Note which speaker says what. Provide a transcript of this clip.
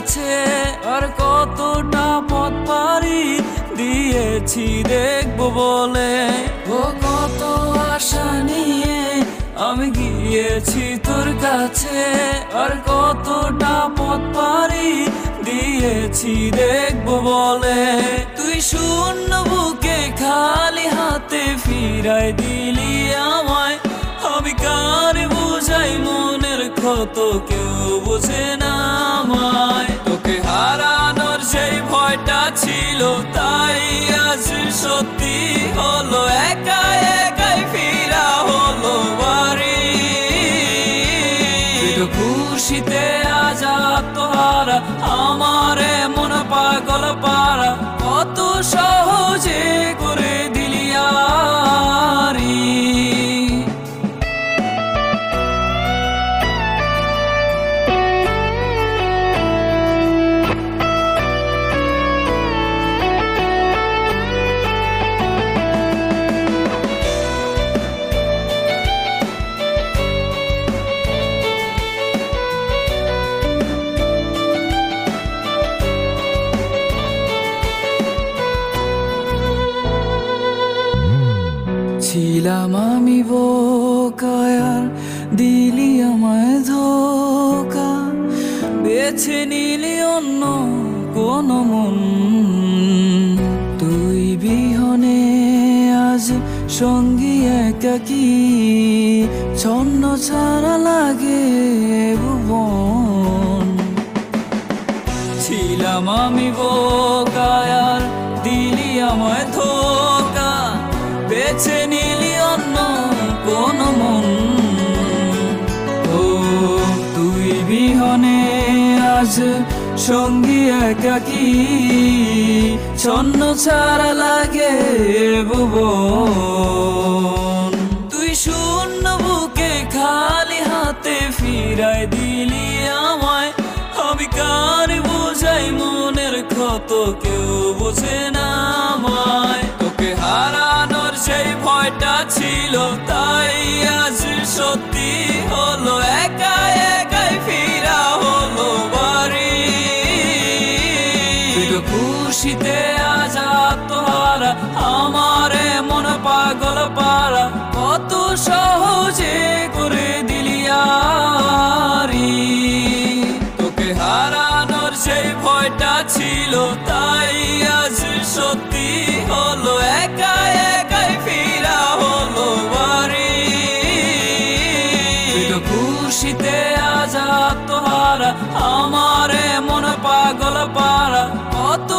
Speaker 1: কাছে, আর কতটা পথ পাড়ি দিয়েছি দেখবো বলে। ও কত আশা নিয়ে আমি গিয়েছি তোর কাছে, আর কতটা পথ পাড়ি দিয়েছি দেখবো বলে। তুই শূন্য বুকে খালি হাতে ফিরাই দিলি আমায়, আমি কার বুঝাই মনের ক্ষত, কেউ বোঝে না আমায়। তোকে হারানোর সেই ভয়টা ছিল, তাই আজ সত্যি হলো, একা একাই ফিরা হলো বাড়ি। খুশিতে আজ আত্মহারা, আমার মন পাগল পারা, কত সহজে করে দিলি আরি। ছিলাম আমি বোকা, আর দিলি আমায় ধোকা, বেছে নিলি অন্য কোন মন। তুই বিহনে আজ সঙ্গী একাকী, ছন্ন ছাড়া লাগে ভুবন। ছিলাম আমি বোকা, আর দিলি আমায় ধোকা, বেছে নিলি অন্য কোন মন। ও তুই বিহনে আজ সঙ্গী একাকী, ছন্ন ছাড়া লাগে ভুবন। তুই শূন্য বুকে খালি হাতে ফিরাই দিলি আমায়, আমি কার বুঝাই মনের ক্ষত, কেউ বোঝে না আমায়। তোকে হারানোর সেই ভয়টা ছিল, তাই আজ সত্যি হলো, একা একাই ফিরা হলো বাড়ি। খুশিতে আজ আত্মহারা, আমার মন পাগল পারা, কত সহজে করে দিলি আরি। তোকে হারানোর সেই ভয়টা ছিল, তাই আজ সত্যি হলো, একা একাই ফিরা হলো বাড়ি। খুশিতে আজ আত্মহারা, আমার মন পাগল পারা, কত